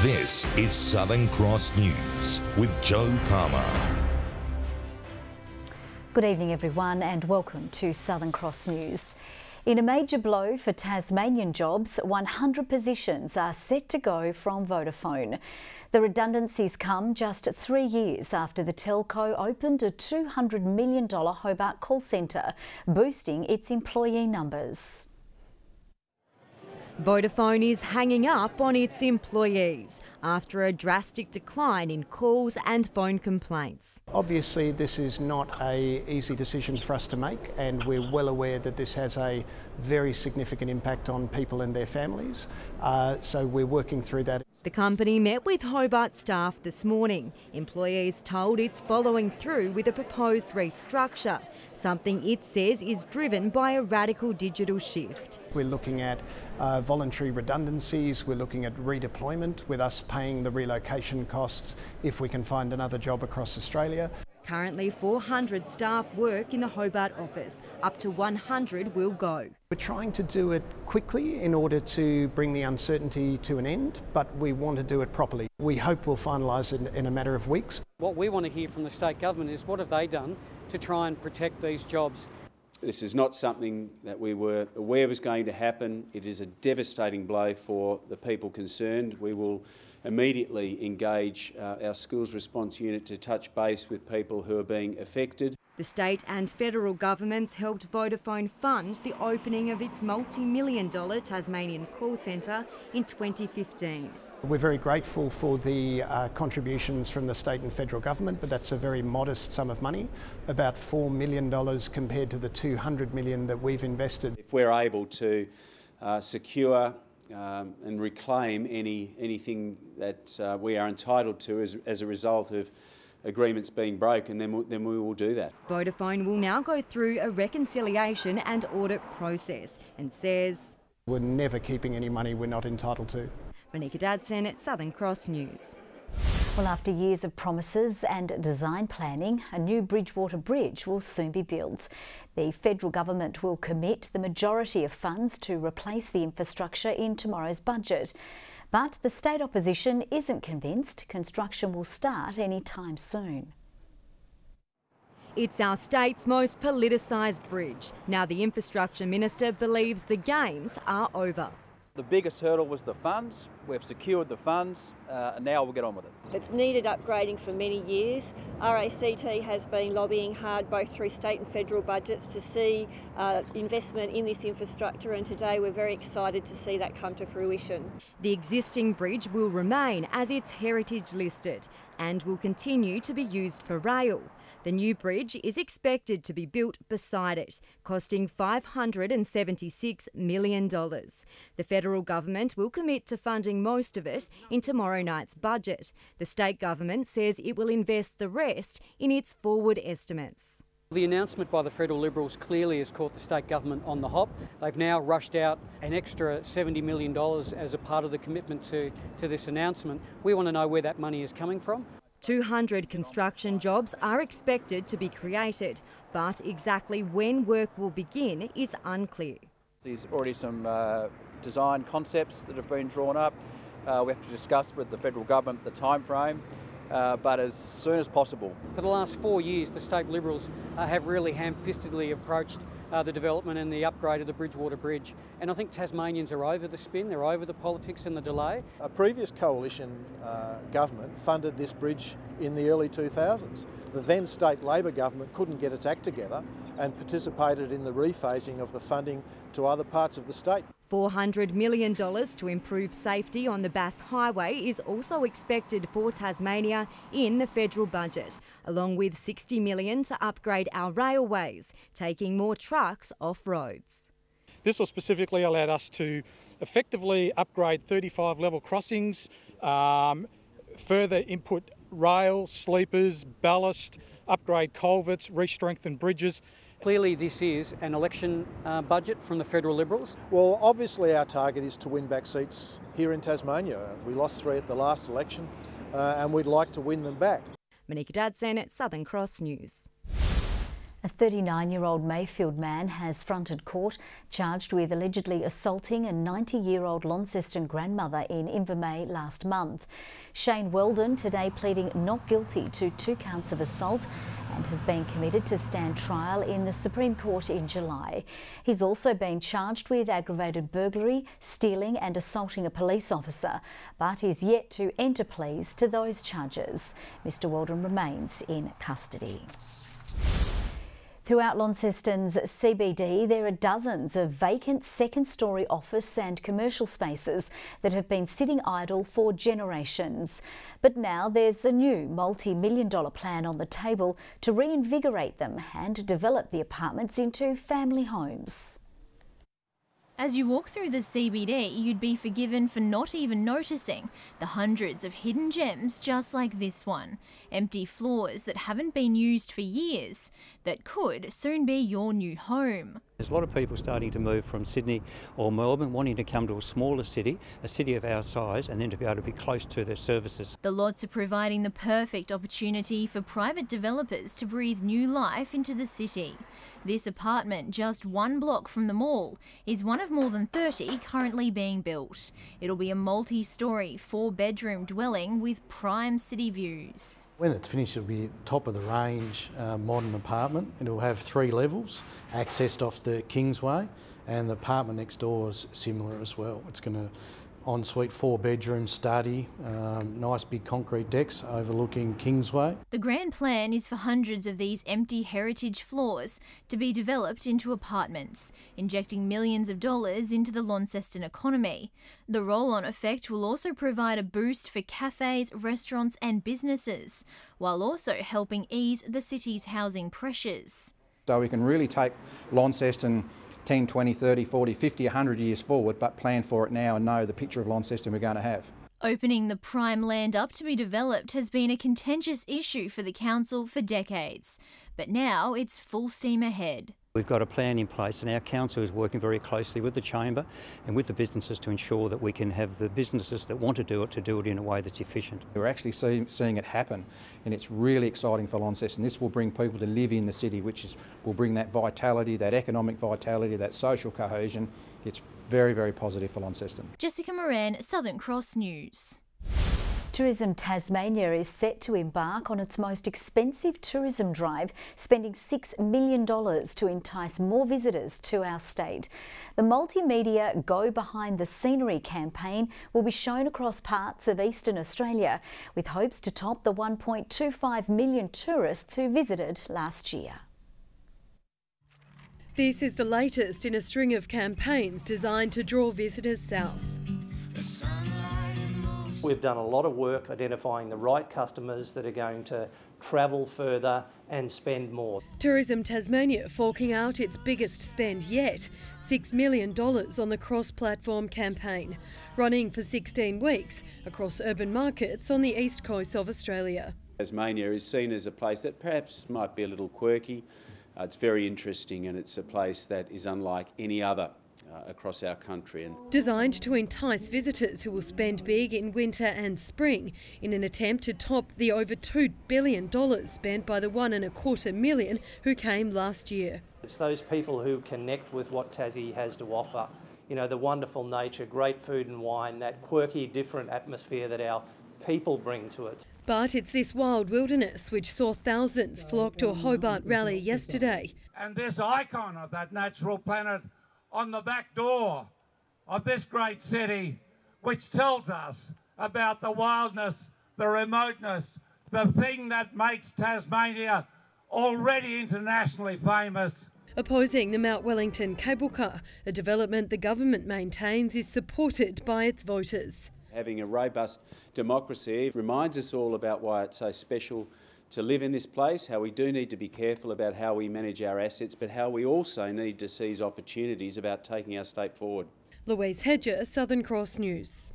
This is Southern Cross News with Joe Palmer. Good evening everyone and welcome to Southern Cross News. In a major blow for Tasmanian jobs, 100 positions are set to go from Vodafone. The redundancies come just 3 years after the telco opened a $200 million Hobart call centre, boosting its employee numbers. Vodafone is hanging up on its employees after a drastic decline in calls and phone complaints. Obviously this is not an easy decision for us to make, and we're well aware that this has a very significant impact on people and their families, so we're working through that. The company met with Hobart staff this morning. Employees told it's following through with a proposed restructure, something it says is driven by a radical digital shift. We're looking at voluntary redundancies, we're looking at redeployment, with us paying the relocation costs if we can find another job across Australia. Currently 400 staff work in the Hobart office, up to 100 will go. We're trying to do it quickly in order to bring the uncertainty to an end, but we want to do it properly. We hope we'll finalise it in a matter of weeks. What we want to hear from the state government is what have they done to try and protect these jobs. This is not something that we were aware was going to happen. It is a devastating blow for the people concerned. We will immediately engage our schools response unit to touch base with people who are being affected. The state and federal governments helped Vodafone fund the opening of its multi-million-dollar Tasmanian call centre in 2015. We're very grateful for the contributions from the state and federal government, but that's a very modest sum of money, about $4 million compared to the $200 million that we've invested. If we're able to secure and reclaim anything that we are entitled to as a result of agreements being broken, then we will do that. Vodafone will now go through a reconciliation and audit process and says we're never keeping any money we're not entitled to. Monica Dadson at Southern Cross News. Well, after years of promises and design planning, a new Bridgewater bridge will soon be built. The federal government will commit the majority of funds to replace the infrastructure in tomorrow's budget. But the state opposition isn't convinced construction will start anytime soon. It's our state's most politicised bridge. Now the infrastructure minister believes the games are over. The biggest hurdle was the funds. We've secured the funds and now we'll get on with it. It's needed upgrading for many years. RACT has been lobbying hard both through state and federal budgets to see investment in this infrastructure, and today we're very excited to see that come to fruition. The existing bridge will remain as it's heritage listed and will continue to be used for rail. The new bridge is expected to be built beside it, costing $576 million. The federal government will commit to funding most of it in tomorrow night's budget. The state government says it will invest the rest in its forward estimates. The announcement by the federal Liberals clearly has caught the state government on the hop. They've now rushed out an extra $70 million as a part of the commitment to this announcement. We want to know where that money is coming from. 200 construction jobs are expected to be created, but exactly when work will begin is unclear. There's already some design concepts that have been drawn up. We have to discuss with the federal government the time frame, but as soon as possible. For the last 4 years, the state Liberals have really ham-fistedly approached the development and the upgrade of the Bridgewater Bridge. And I think Tasmanians are over the spin, they're over the politics and the delay. A previous coalition government funded this bridge in the early 2000s. The then state Labor government couldn't get its act together and participated in the rephasing of the funding to other parts of the state. $400 million to improve safety on the Bass Highway is also expected for Tasmania in the federal budget, along with $60 million to upgrade our railways, taking more trucks off roads. This will specifically allow us to effectively upgrade 35 level crossings, further input rail, sleepers, ballast, upgrade culverts, re-strengthen bridges. Clearly this is an election budget from the federal Liberals. Well, obviously our target is to win back seats here in Tasmania. We lost 3 at the last election and we'd like to win them back. Monica Dadson at Southern Cross News. A 39-year-old Mayfield man has fronted court, charged with allegedly assaulting a 90-year-old Launceston grandmother in Invermay last month. Shane Weldon today pleading not guilty to 2 counts of assault and has been committed to stand trial in the Supreme Court in July. He's also been charged with aggravated burglary, stealing and assaulting a police officer, but is yet to enter pleas to those charges. Mr Weldon remains in custody. Throughout Launceston's CBD, there are dozens of vacant second-storey office and commercial spaces that have been sitting idle for generations. But now there's a new multi-million-dollar plan on the table to reinvigorate them and develop the apartments into family homes. As you walk through the CBD, you'd be forgiven for not even noticing the hundreds of hidden gems just like this one. Empty floors that haven't been used for years, that could soon be your new home. There's a lot of people starting to move from Sydney or Melbourne, wanting to come to a smaller city, a city of our size, and then to be able to be close to their services. The lots are providing the perfect opportunity for private developers to breathe new life into the city. This apartment, just 1 block from the mall, is one of more than 30 currently being built. It'll be a multi-storey, 4-bedroom dwelling with prime city views. When it's finished, it'll be top of the range modern apartment. It'll have 3 levels, accessed off the Kingsway, and the apartment next door is similar as well. It's going to ensuite 4-bedroom study, nice big concrete decks overlooking Kingsway. The grand plan is for hundreds of these empty heritage floors to be developed into apartments, injecting millions of dollars into the Launceston economy. The roll-on effect will also provide a boost for cafes, restaurants and businesses, while also helping ease the city's housing pressures. So we can really take Launceston 10, 20, 30, 40, 50, 100 years forward, but plan for it now and know the picture of Launceston we're going to have. Opening the prime land up to be developed has been a contentious issue for the council for decades, but now it's full steam ahead. We've got a plan in place and our council is working very closely with the Chamber and with the businesses to ensure that we can have the businesses that want to do it in a way that's efficient. We're actually seeing it happen, and it's really exciting for Launceston. This will bring people to live in the city, will bring that vitality, that economic vitality, that social cohesion. It's very, very positive for Launceston. Jessica Moran, Southern Cross News. Tourism Tasmania is set to embark on its most expensive tourism drive, spending $6 million to entice more visitors to our state. The multimedia Go Behind the Scenery campaign will be shown across parts of eastern Australia, with hopes to top the 1.25 million tourists who visited last year. This is the latest in a string of campaigns designed to draw visitors south. We've done a lot of work identifying the right customers that are going to travel further and spend more. Tourism Tasmania forking out its biggest spend yet, $6 million on the cross-platform campaign, running for 16 weeks across urban markets on the east coast of Australia. Tasmania is seen as a place that perhaps might be a little quirky. It's very interesting and it's a place that is unlike any other across our country. Designed to entice visitors who will spend big in winter and spring in an attempt to top the over $2 billion spent by the 1.25 million who came last year. It's those people who connect with what Tassie has to offer. You know, the wonderful nature, great food and wine, that quirky, different atmosphere that our people bring to it. But it's this wild wilderness which saw thousands flock to a Hobart rally yesterday. And this icon of that natural planet on the back door of this great city, which tells us about the wildness, the remoteness, the thing that makes Tasmania already internationally famous. Opposing the Mount Wellington cable car, a development the government maintains is supported by its voters. Having a robust democracy reminds us all about why it's so special to live in this place, how we do need to be careful about how we manage our assets, but how we also need to seize opportunities about taking our state forward. Louise Hedger, Southern Cross News.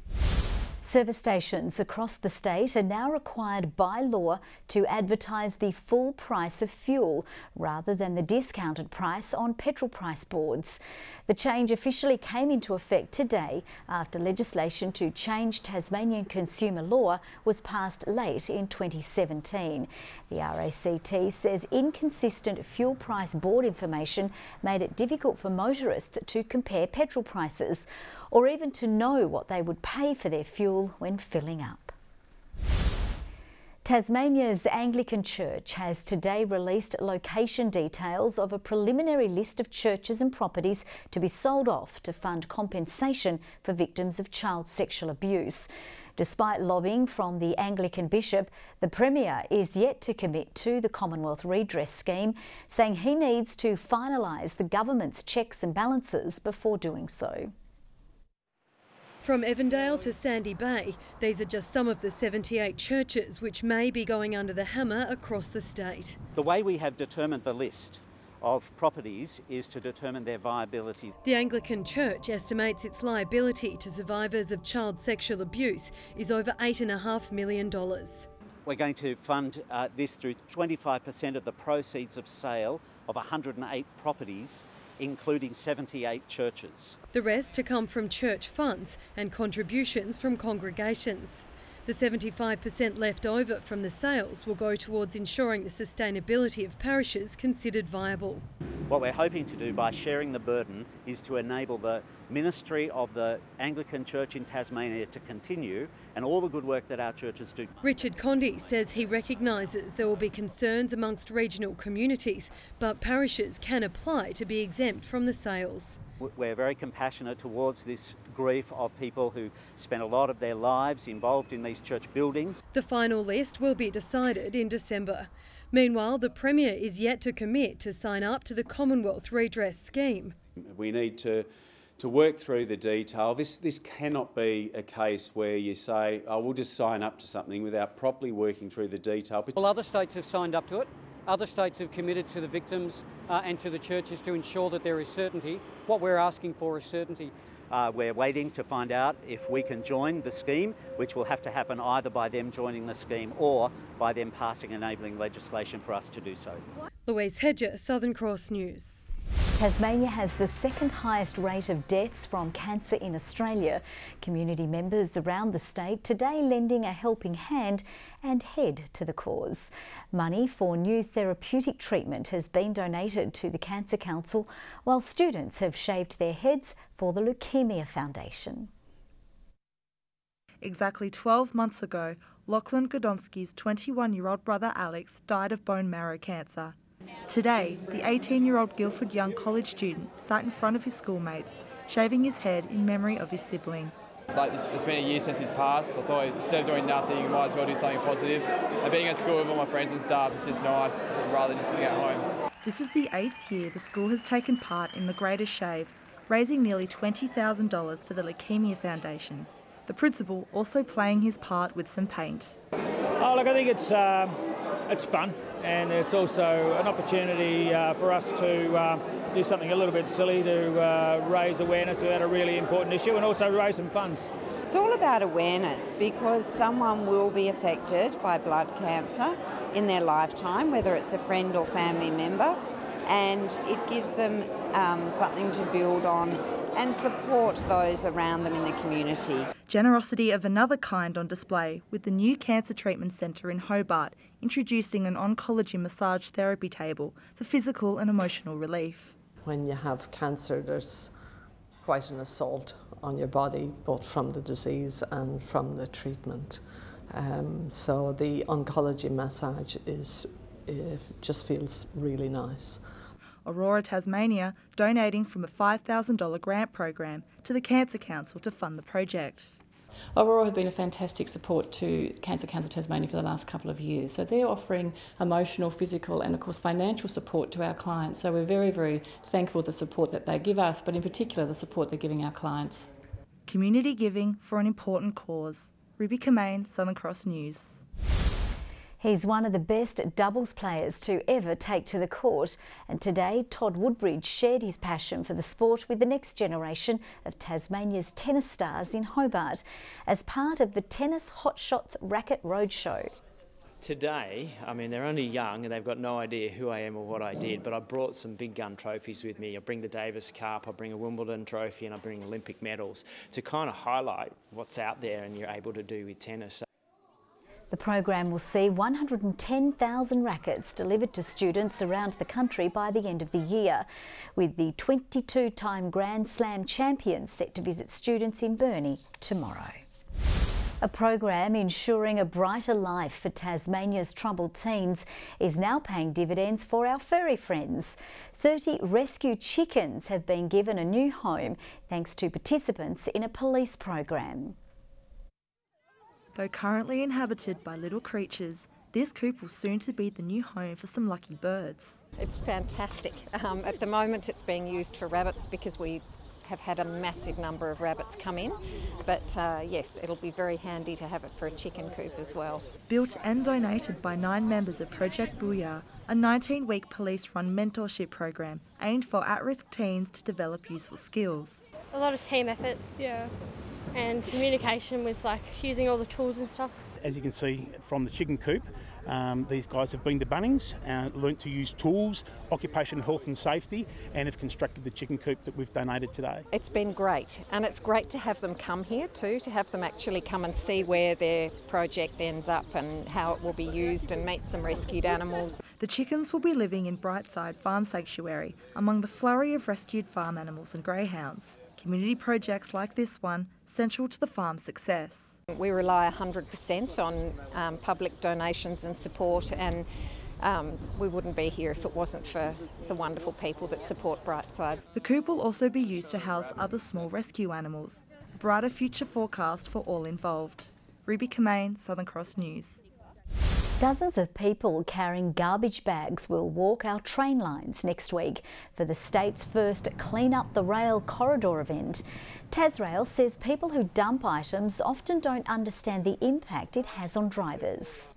Service stations across the state are now required by law to advertise the full price of fuel rather than the discounted price on petrol price boards. The change officially came into effect today after legislation to change Tasmanian consumer law was passed late in 2017. The RACT says inconsistent fuel price board information made it difficult for motorists to compare petrol prices or even to know what they would pay for their fuel when filling up. Tasmania's Anglican Church has today released location details of a preliminary list of churches and properties to be sold off to fund compensation for victims of child sexual abuse. Despite lobbying from the Anglican bishop, the Premier is yet to commit to the Commonwealth Redress Scheme, saying he needs to finalise the government's checks and balances before doing so. From Evandale to Sandy Bay, these are just some of the 78 churches which may be going under the hammer across the state. The way we have determined the list of properties is to determine their viability. The Anglican Church estimates its liability to survivors of child sexual abuse is over $8.5 million. We're going to fund this through 25% of the proceeds of sale of 108 properties, including 78 churches. The rest to come from church funds and contributions from congregations. The 75% left over from the sales will go towards ensuring the sustainability of parishes considered viable. What we're hoping to do by sharing the burden is to enable the ministry of the Anglican Church in Tasmania to continue and all the good work that our churches do. Richard Condy says he recognises there will be concerns amongst regional communities, but parishes can apply to be exempt from the sales. We're very compassionate towards this grief of people who spent a lot of their lives involved in these church buildings. The final list will be decided in December. Meanwhile, the Premier is yet to commit to sign up to the Commonwealth Redress Scheme. We need to work through the detail. This cannot be a case where you say, oh, we'll just sign up to something without properly working through the detail. Well, other states have signed up to it. Other states have committed to the victims and to the churches to ensure that there is certainty. What we're asking for is certainty. We're waiting to find out if we can join the scheme, which will have to happen either by them joining the scheme or by them passing enabling legislation for us to do so. Louise Hedger, Southern Cross News. Tasmania has the second highest rate of deaths from cancer in Australia. Community members around the state today lending a helping hand and head to the cause. Money for new therapeutic treatment has been donated to the Cancer Council, while students have shaved their heads for the Leukemia Foundation. Exactly 12 months ago, Lachlan Godomski's 21-year-old brother Alex died of bone marrow cancer. Today, the 18-year-old Guildford Young College student sat in front of his schoolmates, shaving his head in memory of his sibling. It's been a year since his passed. I thought instead of doing nothing, you might as well do something positive. And being at school with all my friends and staff is just nice, rather than just sitting at home. This is the 8th year the school has taken part in the Greatest Shave, raising nearly $20,000 for the Leukemia Foundation. The principal also playing his part with some paint. Oh, look, I think it's fun, and it's also an opportunity for us to do something a little bit silly to raise awareness about a really important issue and also raise some funds. It's all about awareness, because someone will be affected by blood cancer in their lifetime, whether it's a friend or family member, and it gives them something to build on and support those around them in the community. Generosity of another kind on display with the new Cancer Treatment Centre in Hobart introducing an oncology massage therapy table for physical and emotional relief. When you have cancer, there's quite an assault on your body, both from the disease and from the treatment. So the oncology massage just feels really nice. Aurora, Tasmania, donating from a $5,000 grant program to the Cancer Council to fund the project. Aurora have been a fantastic support to Cancer Council Tasmania for the last couple of years. So they're offering emotional, physical and of course financial support to our clients. So we're very, very thankful for the support that they give us, but in particular the support they're giving our clients. Community giving for an important cause. Ruby Kamain, Southern Cross News. He's one of the best doubles players to ever take to the court, and today Todd Woodbridge shared his passion for the sport with the next generation of Tasmania's tennis stars in Hobart as part of the Tennis Hot Shots Racket Roadshow. Today, I mean, they're only young and they've got no idea who I am or what I did, but I brought some big gun trophies with me. I bring the Davis Cup, I bring a Wimbledon trophy, and I bring Olympic medals to kind of highlight what's out there and you're able to do with tennis. The program will see 110,000 rackets delivered to students around the country by the end of the year, with the 22-time Grand Slam champion set to visit students in Burnie tomorrow. A program ensuring a brighter life for Tasmania's troubled teens is now paying dividends for our furry friends. 30 rescue chickens have been given a new home thanks to participants in a police program. Though currently inhabited by little creatures, this coop will soon to be the new home for some lucky birds. It's fantastic. At the moment it's being used for rabbits because we have had a massive number of rabbits come in, but yes, it'll be very handy to have it for a chicken coop as well. Built and donated by 9 members of Project Booyah, a 19-week police-run mentorship program aimed for at-risk teens to develop useful skills. A lot of team effort, yeah, and communication with like using all the tools and stuff. As you can see from the chicken coop, these guys have been to Bunnings, learnt to use tools, occupational health and safety, and have constructed the chicken coop that we've donated today. It's been great, and it's great to have them come here too, to have them actually come and see where their project ends up and how it will be used and meet some rescued animals. The chickens will be living in Brightside Farm Sanctuary among the flurry of rescued farm animals and greyhounds. Community projects like this one central to the farm's success. We rely 100% on public donations and support, and we wouldn't be here if it wasn't for the wonderful people that support Brightside. The coop will also be used to house other small rescue animals. A brighter future forecast for all involved. Ruby Kamain, Southern Cross News. Dozens of people carrying garbage bags will walk our train lines next week for the state's first Clean Up the Rail corridor event. Tasrail says people who dump items often don't understand the impact it has on drivers.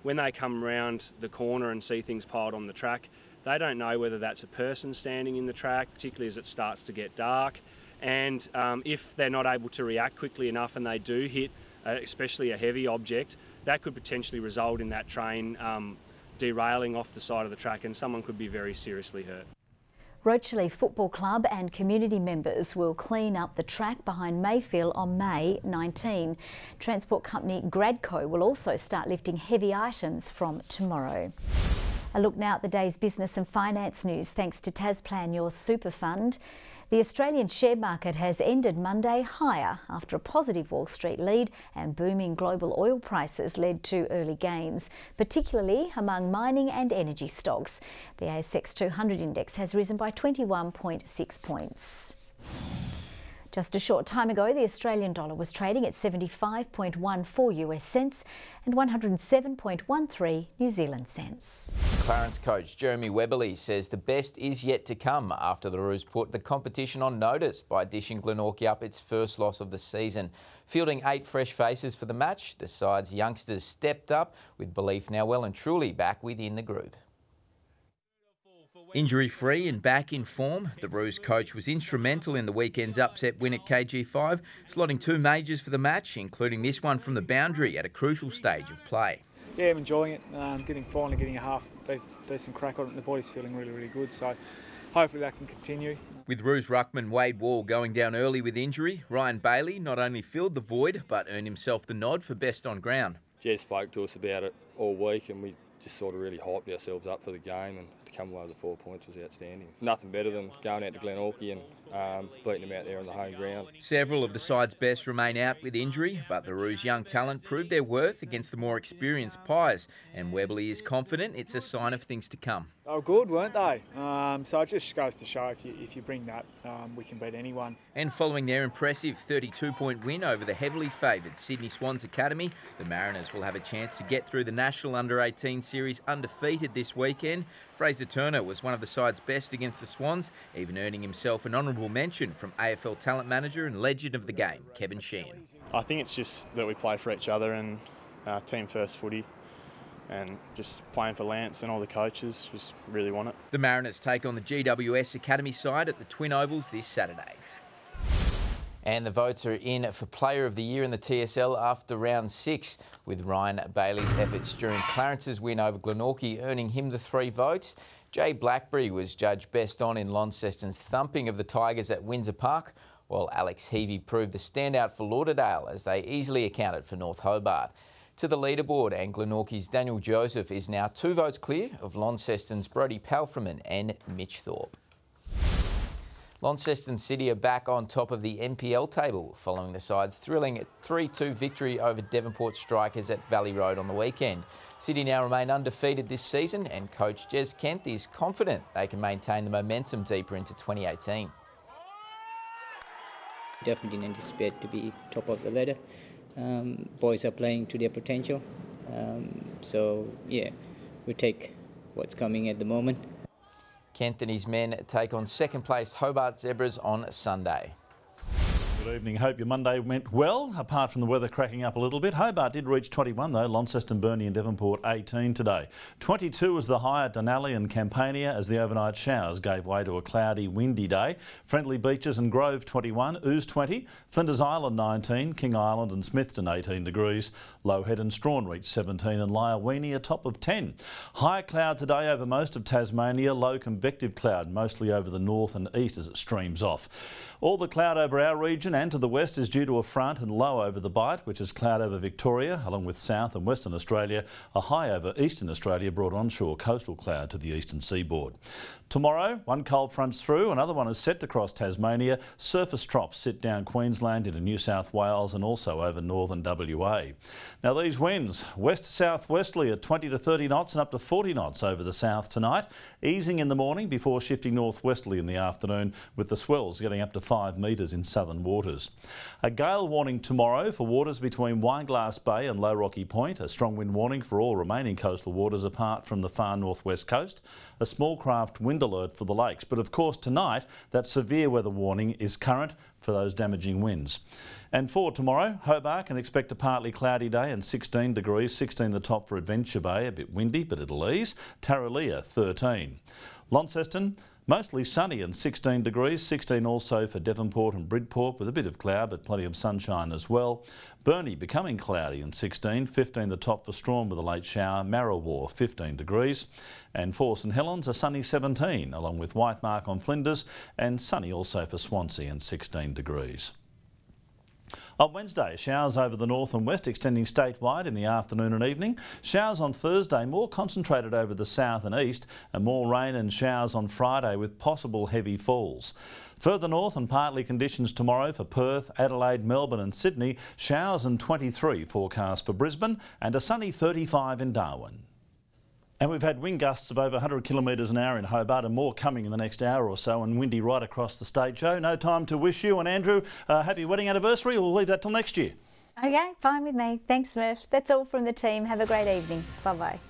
When they come around the corner and see things piled on the track, they don't know whether that's a person standing in the track, particularly as it starts to get dark. And if they're not able to react quickly enough and they do hit especially a heavy object, that could potentially result in that train derailing off the side of the track, and someone could be very seriously hurt. Rochely Football Club and community members will clean up the track behind Mayfield on May 19. Transport company Gradco will also start lifting heavy items from tomorrow. A look now at the day's business and finance news thanks to Tasplan, your super fund. The Australian share market has ended Monday higher after a positive Wall Street lead and booming global oil prices led to early gains, particularly among mining and energy stocks. The ASX 200 index has risen by 21.6 points. Just a short time ago, the Australian dollar was trading at 75.14 US cents and 107.13 New Zealand cents. Clarence coach Jeremy Webberley says the best is yet to come after the Roos put the competition on notice by dishing Glenorchy up its first loss of the season. Fielding 8 fresh faces for the match, the side's youngsters stepped up, with belief now well and truly back within the group. Injury-free and back in form, the Roos coach was instrumental in the weekend's upset win at KG5, slotting 2 majors for the match, including this one from the boundary at a crucial stage of play. Yeah, I'm enjoying it. Finally getting a half decent crack on it, and the body's feeling really, really good. So hopefully that can continue. With Roos ruckman Wade Wall going down early with injury, Ryan Bailey not only filled the void but earned himself the nod for best on ground. Jez spoke to us about it all week, and we just sort of really hyped ourselves up for the game, and to come away with the 4 points was outstanding. Nothing better than going out to Glenorchy and beating them out there on the home ground. Several of the side's best remain out with injury, but the Roos young talent proved their worth against the more experienced Pies, and Webberley is confident it's a sign of things to come. They were good, weren't they? So it just goes to show if you bring that, we can beat anyone. And following their impressive 32-point win over the heavily favoured Sydney Swans Academy, the Mariners will have a chance to get through the National Under-18 Series undefeated this weekend. Fraser Turner was one of the side's best against the Swans, even earning himself an honourable mention from AFL talent manager and legend of the game, Kevin Sheehan. I think it's just that we play for each other and team first footy. and just playing for Lance and all the coaches, just really want it. The Mariners take on the GWS Academy side at the Twin Ovals this Saturday. And the votes are in for Player of the Year in the TSL after round 6, with Ryan Bailey's efforts during Clarence's win over Glenorchy earning him the 3 votes. Jay Blackberry was judged best on in Launceston's thumping of the Tigers at Windsor Park, while Alex Heavey proved the standout for Lauderdale as they easily accounted for North Hobart. To the leaderboard, and Glenorchy's Daniel Joseph is now 2 votes clear of Launceston's Brodie Palfreman and Mitch Thorpe. Launceston City are back on top of the NPL table following the side's thrilling 3-2 victory over Devonport Strikers at Valley Road on the weekend. City now remain undefeated this season, and coach Jez Kent is confident they can maintain the momentum deeper into 2018. Definitely didn't anticipate to be top of the ladder. Boys are playing to their potential. So, yeah, we take what's coming at the moment. Kent and his men take on second-placed Hobart Zebras on Sunday. Good evening. Hope your Monday went well, apart from the weather cracking up a little bit. Hobart did reach 21 though, Launceston, Burnie and Devonport 18 today. 22 was the high at Denali and Campania as the overnight showers gave way to a cloudy, windy day. Friendly Beaches and Grove 21, Ouse 20, Flinders Island 19, King Island and Smithton 18 degrees. Low Head and Strawn reached 17 and Lyowini a top of 10. High cloud today over most of Tasmania, low convective cloud mostly over the north and east as it streams off. All the cloud over our region and to the west is due to a front and low over the Bight, which is cloud over Victoria, along with South and Western Australia. A high over Eastern Australia brought onshore coastal cloud to the eastern seaboard. Tomorrow, one cold front's through, another one is set to cross Tasmania. Surface troughs sit down Queensland into New South Wales and also over northern WA. Now these winds, west-southwesterly at 20 to 30 knots and up to 40 knots over the south tonight, easing in the morning before shifting northwesterly in the afternoon, with the swells getting up to 5 metres in southern waters. A gale warning tomorrow for waters between Wineglass Bay and Low Rocky Point, a strong wind warning for all remaining coastal waters apart from the far northwest coast, a small craft wind alert for the lakes. But of course tonight that severe weather warning is current for those damaging winds. And for tomorrow, Hobart can expect a partly cloudy day and 16 degrees, 16 the top for Adventure Bay, a bit windy but it'll ease. Tarraleah 13. Launceston, mostly sunny and 16 degrees, 16 also for Devonport and Bridgewater with a bit of cloud but plenty of sunshine as well. Burnie becoming cloudy and 16, 15 the top for Strawn with a late shower. Marrawar 15 degrees. And for St Helens a sunny 17 along with White Mark on Flinders, and sunny also for Swansea and 16 degrees. On Wednesday, showers over the north and west extending statewide in the afternoon and evening. Showers on Thursday more concentrated over the south and east, and more rain and showers on Friday with possible heavy falls. Further north and partly conditions tomorrow for Perth, Adelaide, Melbourne and Sydney. Showers and 23 forecast for Brisbane and a sunny 35 in Darwin. And we've had wind gusts of over 100 kilometres an hour in Hobart and more coming in the next hour or so, and windy right across the state. Joe, no time to wish you and Andrew a happy wedding anniversary. We'll leave that till next year. Okay, fine with me. Thanks, Murph. That's all from the team. Have a great evening. Bye-bye.